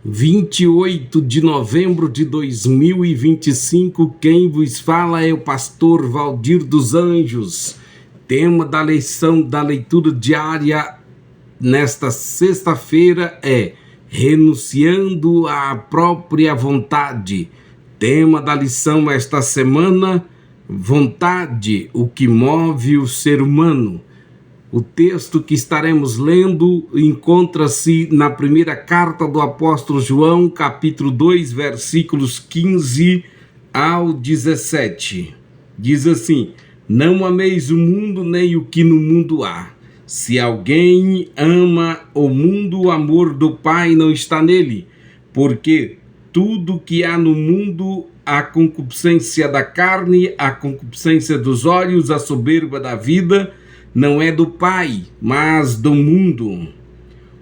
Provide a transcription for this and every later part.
28 de novembro de 2025, quem vos fala é o pastor Valdir dos Anjos. Tema da lição da leitura diária nesta sexta-feira é renunciando à própria vontade. Tema da lição esta semana, vontade, o que move o ser humano. O texto que estaremos lendo encontra-se na primeira carta do apóstolo João, capítulo 2, versículos 15 ao 17. Diz assim: não ameis o mundo nem o que no mundo há. Se alguém ama o mundo, o amor do Pai não está nele, porque tudo que há no mundo, a concupiscência da carne, a concupiscência dos olhos, a soberba da vida, não é do Pai, mas do mundo.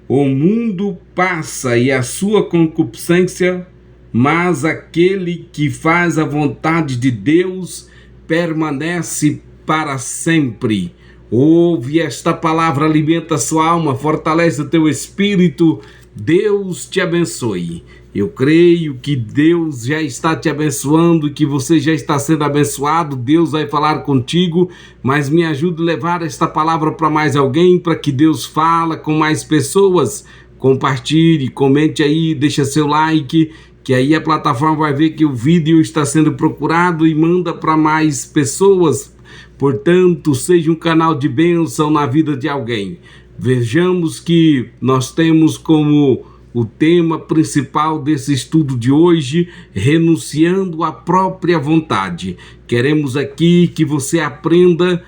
O mundo passa e a sua concupiscência, mas aquele que faz a vontade de Deus permanece para sempre. Ouve esta palavra, alimenta a sua alma, fortalece o teu espírito. Deus te abençoe. Eu creio que Deus já está te abençoando, que você já está sendo abençoado. Deus vai falar contigo, mas me ajude a levar esta palavra para mais alguém, para que Deus fale com mais pessoas. Compartilhe, comente aí, deixa seu like, que aí a plataforma vai ver que o vídeo está sendo procurado e manda para mais pessoas. Portanto, seja um canal de bênção na vida de alguém. Vejamos que nós temos como o tema principal desse estudo de hoje, renunciando à própria vontade. Queremos aqui que você aprenda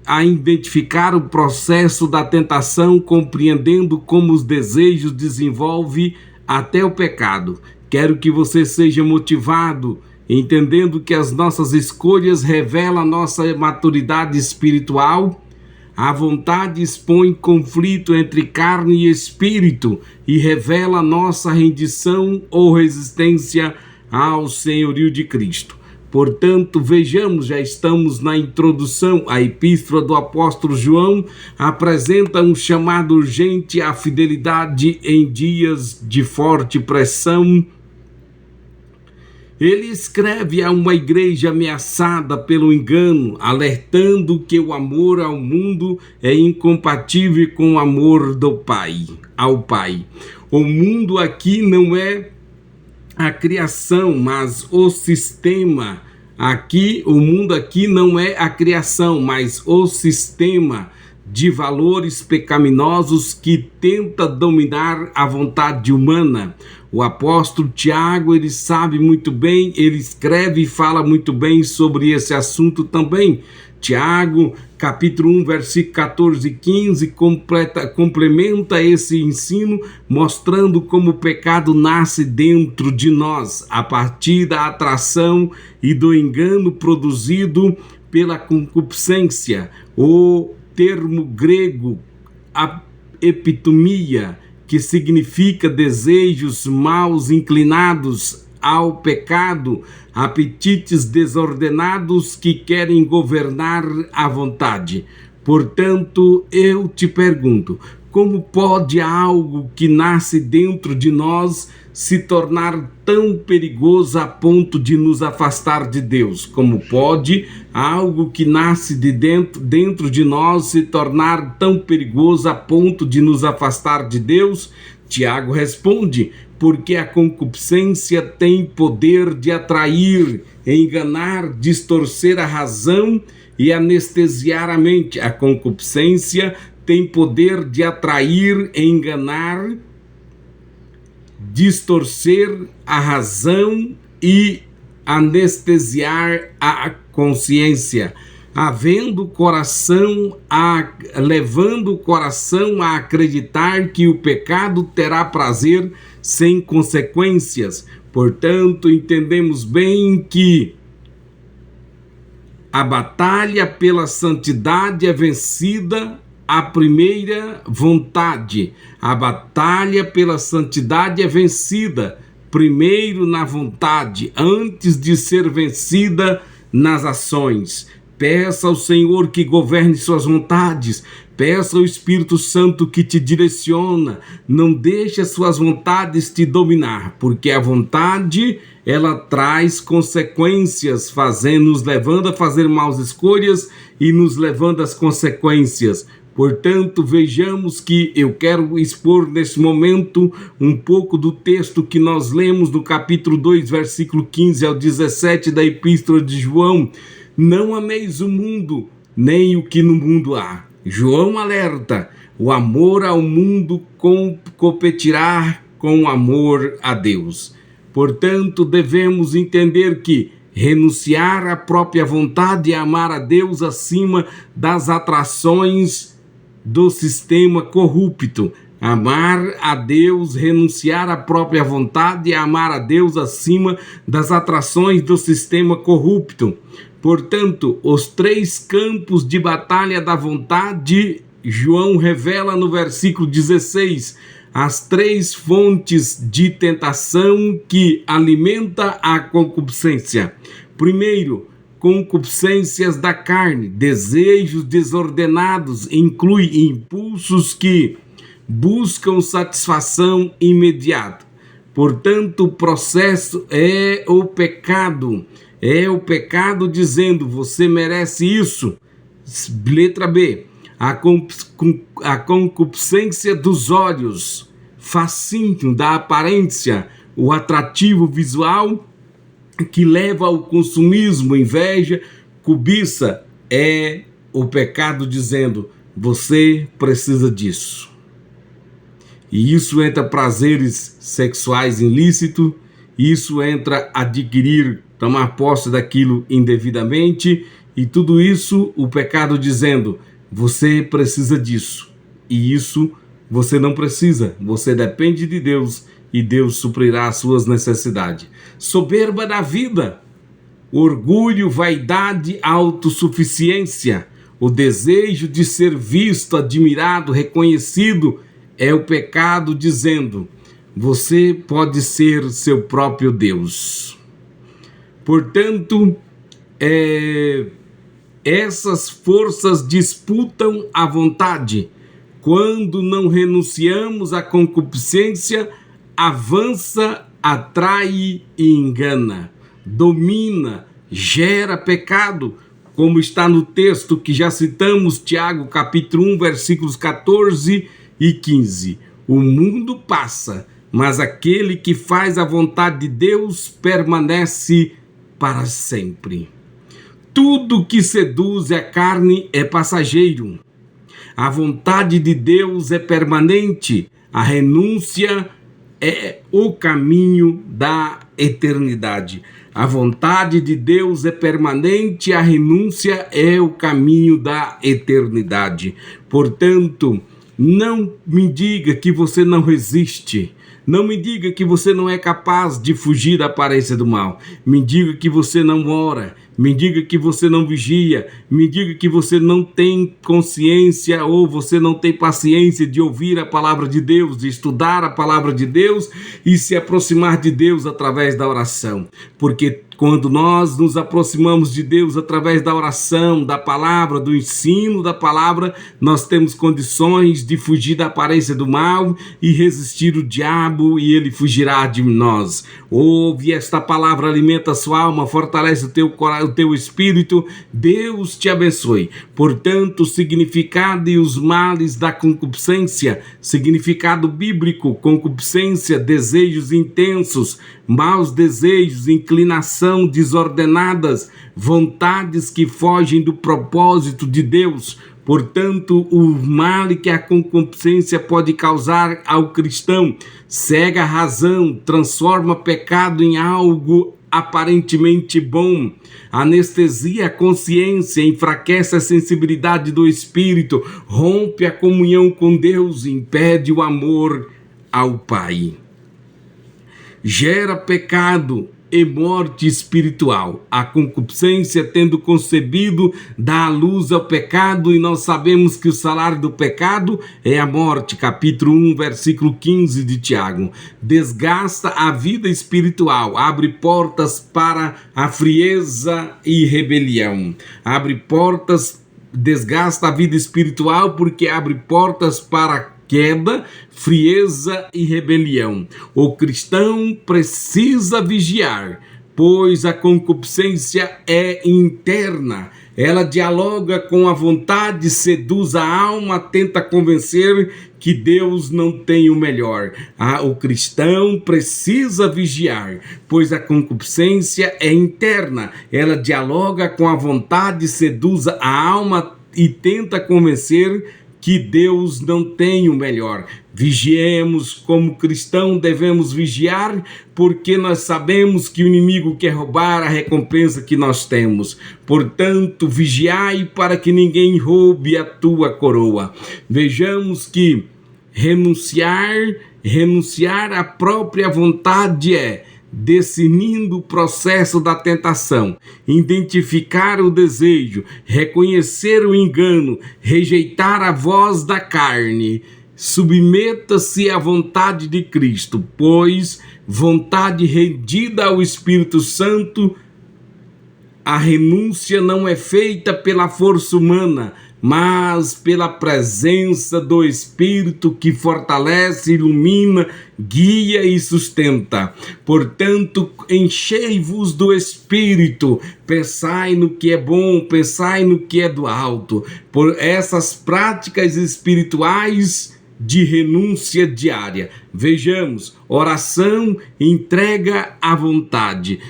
a identificar o processo da tentação, compreendendo como os desejos desenvolvem até o pecado. Quero que você seja motivado, entendendo que as nossas escolhas revelam a nossa maturidade espiritual. A vontade expõe conflito entre carne e espírito e revela nossa rendição ou resistência ao senhorio de Cristo. Portanto, vejamos, já estamos na introdução. A epístola do apóstolo João apresenta um chamado urgente à fidelidade em dias de forte pressão. Ele escreve a uma igreja ameaçada pelo engano, alertando que o amor ao mundo é incompatível com o amor do Pai, ao Pai. O mundo aqui não é a criação, mas o sistema. O mundo aqui não é a criação, mas o sistema de valores pecaminosos que tenta dominar a vontade humana. O apóstolo Tiago, ele sabe muito bem, ele escreve e fala muito bem sobre esse assunto também. Tiago, capítulo 1, versículo 14 e 15, complementa esse ensino, mostrando como o pecado nasce dentro de nós, a partir da atração e do engano produzido pela concupiscência. O termo grego, epitomia, que significa desejos maus inclinados ao pecado, apetites desordenados que querem governar a vontade. Portanto, eu te pergunto, como pode algo que nasce dentro de nós se tornar tão perigoso a ponto de nos afastar de Deus? Como pode algo que nasce de dentro de nós se tornar tão perigoso a ponto de nos afastar de Deus? Tiago responde: porque a concupiscência tem poder de atrair, enganar, distorcer a razão e anestesiar a mente. A concupiscência tem poder de atrair, enganar, distorcer a razão e anestesiar a consciência, levando o coração a acreditar que o pecado terá prazer sem consequências. Portanto, entendemos bem que a batalha pela santidade é vencida a primeira vontade. A batalha pela santidade é vencida primeiro na vontade, antes de ser vencida nas ações. Peça ao Senhor que governe suas vontades. Peça ao Espírito Santo que te direciona. Não deixe as suas vontades te dominar, porque a vontade, ela traz consequências, nos levando a fazer maus escolhas e nos levando às consequências. Portanto, vejamos que eu quero expor neste momento um pouco do texto que nós lemos no capítulo 2, versículo 15 ao 17 da Epístola de João. Não ameis o mundo, nem o que no mundo há. João alerta: o amor ao mundo competirá com o amor a Deus. Portanto, devemos entender que renunciar à própria vontade é amar a Deus acima das atrações do sistema corrupto. Amar a Deus, renunciar à própria vontade é amar a Deus acima das atrações do sistema corrupto. Portanto, os 3 campos de batalha da vontade, João revela no versículo 16, as 3 fontes de tentação que alimenta a concupiscência. Primeiro, concupiscências da carne, desejos desordenados, inclui impulsos que buscam satisfação imediata. Portanto, o processo é o pecado dizendo: você merece isso. Letra B, a concupiscência dos olhos, fascínio da aparência, o atrativo visual que leva ao consumismo, inveja, cobiça, é o pecado dizendo: você precisa disso. E isso entra prazeres sexuais ilícitos, isso entra adquirir, tomar posse daquilo indevidamente, e tudo isso o pecado dizendo: você precisa disso. E isso você não precisa, você depende de Deus e Deus suprirá as suas necessidades. Soberba da vida, orgulho, vaidade, autossuficiência, o desejo de ser visto, admirado, reconhecido, é o pecado dizendo: você pode ser seu próprio Deus. Portanto, essas forças disputam a vontade. Quando não renunciamos à concupiscência, avança, atrai e engana, domina, gera pecado, como está no texto que já citamos, Tiago capítulo 1, versículos 14 e 15. O mundo passa, mas aquele que faz a vontade de Deus permanece para sempre. Tudo que seduz a carne é passageiro. A vontade de Deus é permanente. A renúncia é o caminho da eternidade. A vontade de Deus é permanente, a renúncia é o caminho da eternidade. Portanto, não me diga que você não resiste. Não me diga que você não é capaz de fugir da aparência do mal. Me diga que você não ora. Me diga que você não vigia. Me diga que você não tem consciência ou você não tem paciência de ouvir a palavra de Deus, de estudar a palavra de Deus e se aproximar de Deus através da oração. Porque quando nós nos aproximamos de Deus através da oração, da palavra, do ensino da palavra, nós temos condições de fugir da aparência do mal e resistir o diabo, e ele fugirá de nós. Ouve esta palavra, alimenta a sua alma, fortalece o teu espírito. Deus te abençoe. Portanto, o significado e os males da concupiscência, significado bíblico: concupiscência, desejos intensos, maus desejos, inclinação desordenadas, vontades que fogem do propósito de Deus. Portanto, o mal que a concupiscência pode causar ao cristão cega a razão, transforma pecado em algo aparentemente bom, anestesia a consciência, enfraquece a sensibilidade do espírito, rompe a comunhão com Deus, impede o amor ao Pai. Gera pecado e morte espiritual. A concupiscência, tendo concebido, dá a luz ao pecado, e nós sabemos que o salário do pecado é a morte. Capítulo 1, versículo 15 de Tiago. Desgasta a vida espiritual, abre portas para a frieza e rebelião. Abre portas desgasta a vida espiritual porque abre portas para queda, frieza e rebelião. O cristão precisa vigiar, pois a concupiscência é interna. Ela dialoga com a vontade, seduz a alma, tenta convencer que Deus não tem o melhor. O cristão precisa vigiar, pois a concupiscência é interna. Ela dialoga com a vontade, seduz a alma e tenta convencer que Deus não tem o melhor. Vigiemos, como cristão devemos vigiar, porque nós sabemos que o inimigo quer roubar a recompensa que nós temos. Portanto, vigiai para que ninguém roube a tua coroa. Vejamos que renunciar à própria vontade é discernindo o processo da tentação, identificar o desejo, reconhecer o engano, rejeitar a voz da carne. Submeta-se à vontade de Cristo, pois vontade rendida ao Espírito Santo. A renúncia não é feita pela força humana, mas pela presença do Espírito que fortalece, ilumina, guia e sustenta. Portanto, enchei-vos do Espírito, pensai no que é bom, pensai no que é do alto. Por essas práticas espirituais de renúncia diária. Vejamos, oração entrega a vontade,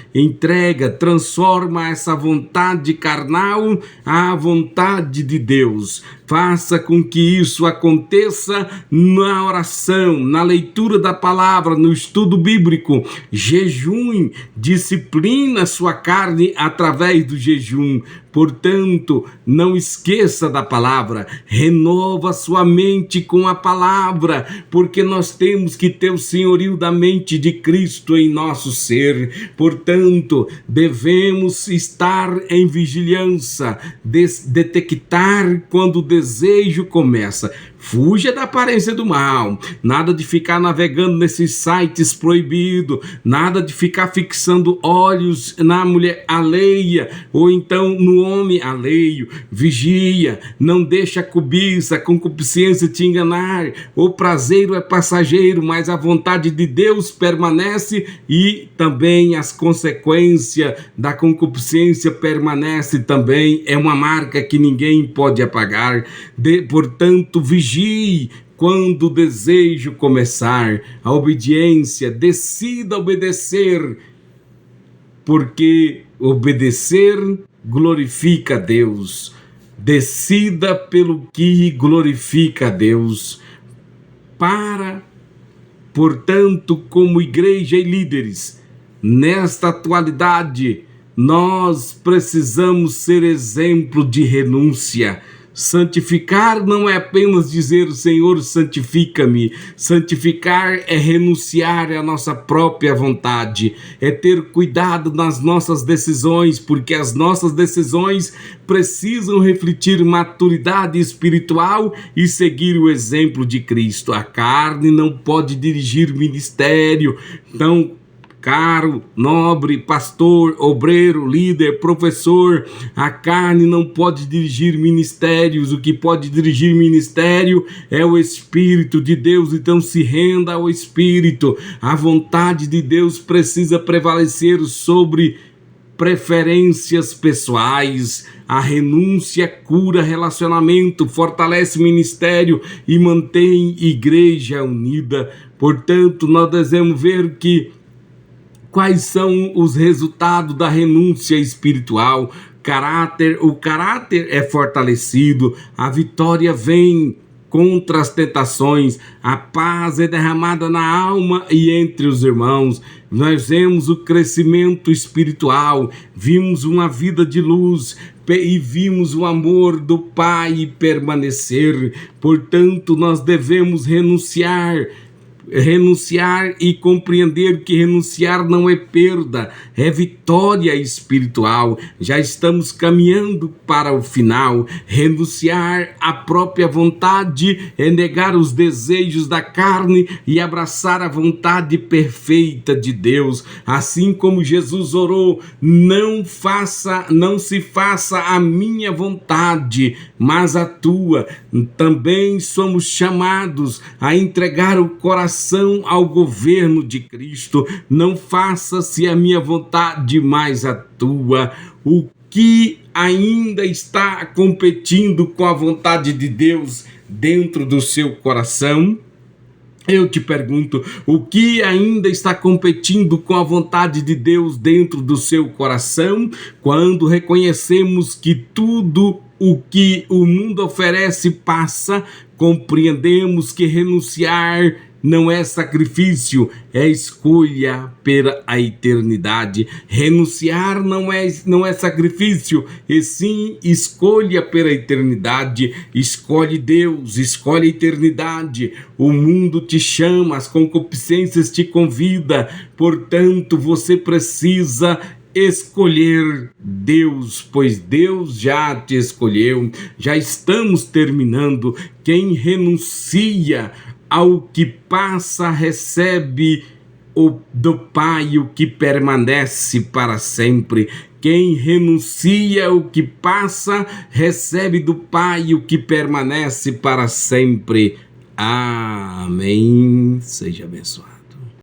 transforma essa vontade carnal à vontade de Deus. Faça com que isso aconteça na oração, na leitura da palavra, no estudo bíblico. Jejum, disciplina sua carne através do jejum. Portanto, não esqueça da palavra, renova sua mente com a palavra, porque nós temos que ter o senhorio da mente de Cristo em nosso ser. Portanto, devemos estar em vigilância, detectar quando o desejo começa. Fuja da aparência do mal, nada de ficar navegando nesses sites proibidos, nada de ficar fixando olhos na mulher alheia ou então no homem alheio. Vigia, não deixa a cobiça, a concupiscência te enganar. O prazer é passageiro, mas a vontade de Deus permanece, e também as consequências da concupiscência permanecem também. É uma marca que ninguém pode apagar. Portanto, vigie quando o desejo começar. A obediência, decida obedecer, porque obedecer glorifica a Deus. Decida pelo que glorifica a Deus. Portanto, como igreja e líderes, nesta atualidade, nós precisamos ser exemplo de renúncia. Santificar não é apenas dizer: Senhor, santifica-me. Santificar é renunciar à nossa própria vontade, é ter cuidado nas nossas decisões, porque as nossas decisões precisam refletir maturidade espiritual e seguir o exemplo de Cristo. A carne não pode dirigir ministério. Então, caro, nobre, pastor, obreiro, líder, professor, a carne não pode dirigir ministérios. O que pode dirigir ministério é o Espírito de Deus. Então se renda ao Espírito. A vontade de Deus precisa prevalecer sobre preferências pessoais. A renúncia cura relacionamento, fortalece ministério e mantém igreja unida. Portanto, nós devemos ver quais são os resultados da renúncia espiritual. O caráter é fortalecido, a vitória vem contra as tentações, a paz é derramada na alma e entre os irmãos. Nós vemos o crescimento espiritual, vimos uma vida de luz e vimos o amor do Pai permanecer. Portanto, nós devemos renunciar renunciar e compreender que renunciar não é perda, é vitória espiritual. Já estamos caminhando para o final. Renunciar à própria vontade é negar os desejos da carne e abraçar a vontade perfeita de Deus. Assim como Jesus orou: não se faça a minha vontade, mas a tua. Também somos chamados a entregar o coração ao governo de Cristo. Não faça-se a minha vontade, mas a tua. O que ainda está competindo com a vontade de Deus dentro do seu coração? Eu te pergunto, o que ainda está competindo com a vontade de Deus dentro do seu coração? Quando reconhecemos que tudo o que o mundo oferece passa, compreendemos que renunciar não é sacrifício, é escolha pela a eternidade. Renunciar não é sacrifício, e sim escolha pela eternidade. Escolhe Deus, escolhe a eternidade. O mundo te chama, as concupiscências te convidam, portanto você precisa escolher Deus, pois Deus já te escolheu. Já estamos terminando. Quem renuncia ao que passa recebe do Pai o que permanece para sempre. Quem renuncia ao que passa recebe do Pai o que permanece para sempre. Amém. Seja abençoado.